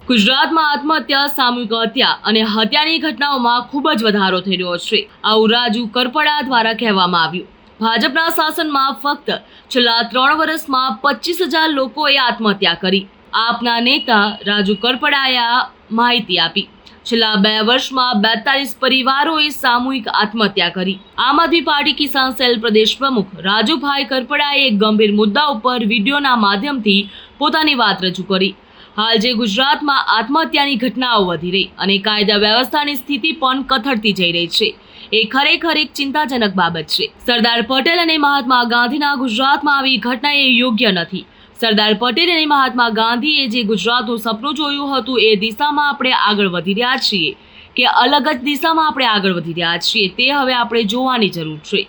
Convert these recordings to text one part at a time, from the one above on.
ગુજરાતમાં આત્મહત્યા, સામૂહિક હત્યા અને હત્યાની ઘટનાઓમાં ખૂબ જ વધારો થઈ રહ્યો છે. આવું રાજુ કરપડા દ્વારા કહેવામાં આવ્યું. ભાજપના શાસનમાં ફક્ત છેલ્લા 3 વર્ષમાં 25,000 લોકોએ આત્મહત્યા કરી. આપના નેતા રાજુ કરપડાએ આ માહિતી આપી. છેલ્લા 2 વર્ષમાં 42 પરિવારોએ સામૂહિક આત્મહત્યા કરી. આમ આદમી પાર્ટી કિસાન સેલ પ્રદેશ પ્રમુખ રાજુભાઈ કરપડાએ એક ગંભીર મુદ્દા ઉપર વિડીયોના માધ્યમથી પોતાની વાત રજૂ કરી. હાલ જે ગુજરાતમાં આત્મહત્યાની ઘટનાઓ વધી રહી અને કાયદા વ્યવસ્થાની સ્થિતિ પણ કથળતી જઈ રહી છે, એ ખરેખર એક ચિંતાજનક બાબત છે. સરદાર પટેલ અને મહાત્મા ગાંધીના ગુજરાતમાં આવી ઘટના એ યોગ્ય નથી. સરદાર પટેલ અને મહાત્મા ગાંધીએ જે ગુજરાતનું સપનું જોયું હતું એ દિશામાં આપણે આગળ વધી રહ્યા છીએ કે અલગ જ દિશામાં આપણે આગળ વધી રહ્યા છીએ તે હવે આપણે જોવાની જરૂર છે.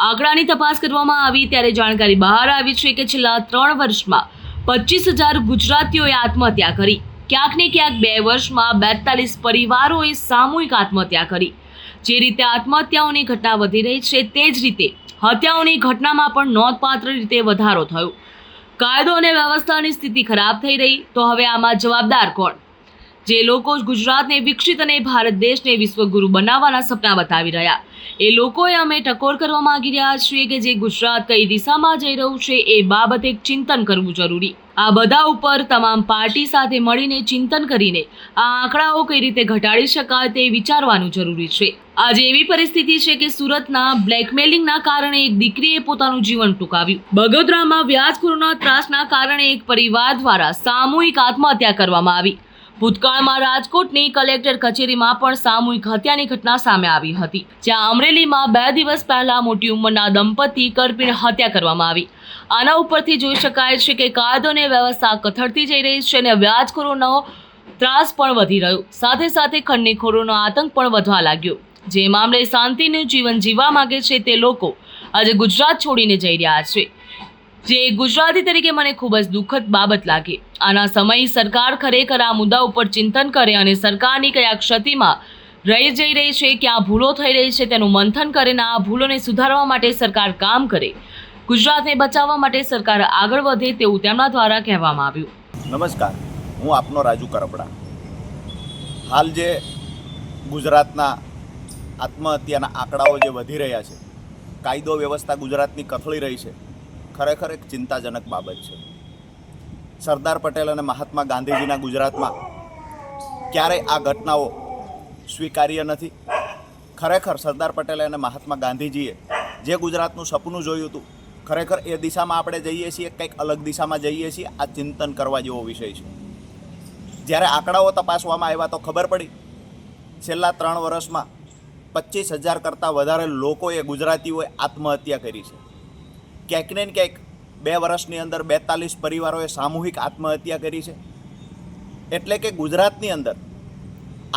આંકડાની તપાસ કરવામાં આવી ત્યારે જાણકારી બહાર આવી છે કે છેલ્લા 3 વર્ષમાં 25,000 ગુજરાતીઓએ આત્મહત્યા કરી. ક્યાંક ને ક્યાંક 2 વર્ષમાં 42 પરિવારોએ સામૂહિક આત્મહત્યા કરી. જે રીતે આત્મહત્યાઓની ઘટના વધી રહી છે તે જ રીતે હત્યાઓની ઘટનામાં પણ નોંધપાત્ર રીતે વધારો થયો. કાયદો અને વ્યવસ્થાની સ્થિતિ ખરાબ થઈ રહી તો હવે આમાં જવાબદાર કોણ? જે લોકો ગુજરાતને વિકસિત અને ભારત દેશને વિશ્વગુરુ બનાવવાના સપના બતાવી રહ્યા એ લોકોએ અમે ટકોર કરવા માંગી રહ્યા છીએ કે જે ગુજરાત કઈ દિશામાં જઈ રહ્યું છે એ બાબતે ચિંતન કરવું જરૂરી. આ બધા ઉપર તમામ પાર્ટી સાથે મળીને ચિંતન કરીને આ આંકડાઓ કઈ રીતે ઘટાડી શકાય તે વિચારવાનું જરૂરી છે. આજે એવી પરિસ્થિતિ છે કે સુરતના બ્લેકમેલિંગના કારણે એક દીકરીએ પોતાનું જીવન ટૂંકાવ્યું. બગોદરામાં વ્યાજખોરોના ત્રાસના કારણે એક પરિવાર દ્વારા સામૂહિક આત્મહત્યા કરવામાં આવી. ભૂતકાળમાં રાજકોટની કલેક્ટર કચેરીમાં પણ સામૂહિક હત્યાની ઘટના સામે આવી હતી, જ્યાં અમરેલીમાં 2 દિવસ પહેલા મોટી ઉંમરના દંપતી કરપીણ હત્યા કરવામાં આવી. આના ઉપરથી જોઈ શકાય છે કે કાયદો અને વ્યવસ્થા કથળતી જઈ રહી છે અને વ્યાજખોરોનો ત્રાસ પણ વધી રહ્યો, સાથે સાથે ખંડણીખોરોનો આતંક પણ વધવા લાગ્યો. જે મામલે શાંતિનું જીવન જીવવા માંગે છે તે લોકો આજે ગુજરાત છોડીને જઈ રહ્યા છે, જે ગુજરાતી તરીકે મને ખૂબ જ દુઃખદ બાબત લાગે. આના સમયે સરકાર ખરેખર આ મુદ્દા ઉપર ચિંતન કરે અને સરકારની કયા ક્ષતિમાં રહી જઈ રહી છે, ક્યાં ભૂલો થઈ રહી છે તેનું મંથન કરે અને આ ભૂલોને સુધારવા માટે સરકાર કામ કરે. ગુજરાતને બચાવવા માટે સરકાર આગળ વધે તેવું તેમના દ્વારા કહેવામાં આવ્યું. નમસ્કાર, હું આપનો રાજુ કરપડા. હાલ જે ગુજરાતના આત્મહત્યાના આંકડાઓ જે વધી રહ્યા છે, કાયદો વ્યવસ્થા ગુજરાતની કથળી રહી છે, ખરેખર એક ચિંતાજનક બાબત છે. સરદાર પટેલ અને મહાત્મા ગાંધીજીના ગુજરાતમાં ક્યારેય આ ઘટનાઓ સ્વીકાર્ય નથી. ખરેખર સરદાર પટેલ અને મહાત્મા ગાંધીજીએ જે ગુજરાતનું સપનું જોયું હતું, ખરેખર એ દિશામાં આપણે જઈએ છીએ, કંઈક અલગ દિશામાં જઈએ છીએ. આ ચિંતન કરવા જેવો વિષય છે. જ્યારે આંકડાઓ તપાસવામાં આવ્યા તો ખબર પડી છેલ્લા 3 વર્ષમાં 25,000 કરતાં વધારે લોકોએ, ગુજરાતીઓએ આત્મહત્યા કરી છે. ક્યાંક ને ક્યાંક 2 વર્ષની અંદર 42 પરિવારોએ સામૂહિક આત્મહત્યા કરી છે. એટલે કે ગુજરાતની અંદર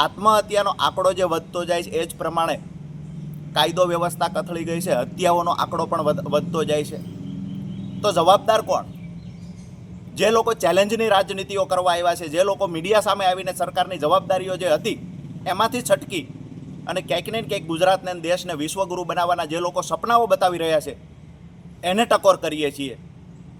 આત્મહત્યાનો આંકડો જે વધતો જાય છે એ જ પ્રમાણે કાયદો વ્યવસ્થા કથળી ગઈ છે, હત્યાઓનો આંકડો પણ વધતો જાય છે. તો જવાબદાર કોણ? જે લોકો ચેલેન્જની રાજનીતિઓ કરવા આવ્યા છે, જે લોકો મીડિયા સામે આવીને સરકારની જવાબદારીઓ જે હતી એમાંથી છટકી અને ક્યાંક ને ક્યાંક ગુજરાતને અને દેશને વિશ્વગુરુ બનાવવાના જે લોકો સપનાઓ બતાવી રહ્યા છે એને ટકોર કરીએ છીએ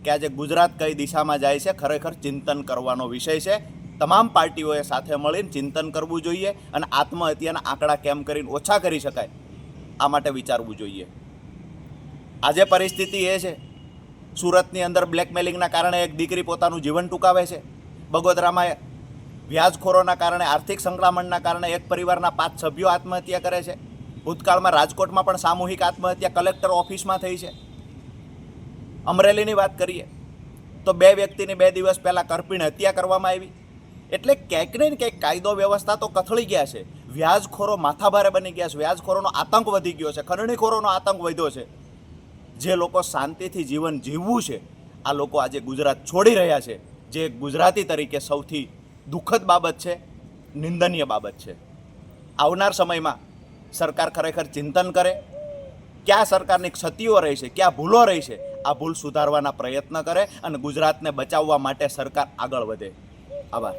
કે આજે ગુજરાત કઈ દિશામાં જાય છે. ખરેખર ચિંતન કરવાનો વિષય છે. તમામ પાર્ટીઓએ સાથે મળીને ચિંતન કરવું જોઈએ અને આત્મહત્યાના આંકડા કેમ કરીને ઓછા કરી શકાય આ માટે વિચારવું જોઈએ. આજે પરિસ્થિતિ એ છે, સુરતની અંદર બ્લેકમેલિંગના કારણે એક દીકરી પોતાનું જીવન ટૂંકાવે છે. બગોદરામાં વ્યાજખોરોના કારણે, આર્થિક સંકળામણના કારણે એક પરિવારના 5 સભ્યો આત્મહત્યા કરે છે. ભૂતકાળમાં રાજકોટમાં પણ સામૂહિક આત્મહત્યા કલેક્ટર ઓફિસમાં થઈ છે. અમરેલીની વાત કરીએ તો 2 વ્યક્તિની 2 દિવસ પહેલાં કરપીણ હત્યા કરવામાં આવી. એટલે ક્યાંક ને ક્યાંક કાયદો વ્યવસ્થા તો કથળી ગયા છે, વ્યાજખોરો માથાભારે બની ગયા છે, વ્યાજખોરોનો આતંક વધી ગયો છે, ખંડણીખોરોનો આતંક વધ્યો છે. જે લોકો શાંતિથી જીવન જીવવું છે આ લોકો આજે ગુજરાત છોડી રહ્યા છે, જે ગુજરાતી તરીકે સૌથી દુઃખદ બાબત છે, નિંદનીય બાબત છે. આવનાર સમયમાં સરકાર ખરેખર ચિંતન કરે, ક્યાં સરકારની ક્ષતિઓ રહી છે, ક્યાં ભૂલો રહી છે, આ ભૂલ સુધારવાના પ્રયત્ન કરે અને ગુજરાતને બચાવવા માટે સરકાર આગળ વધે. આભાર.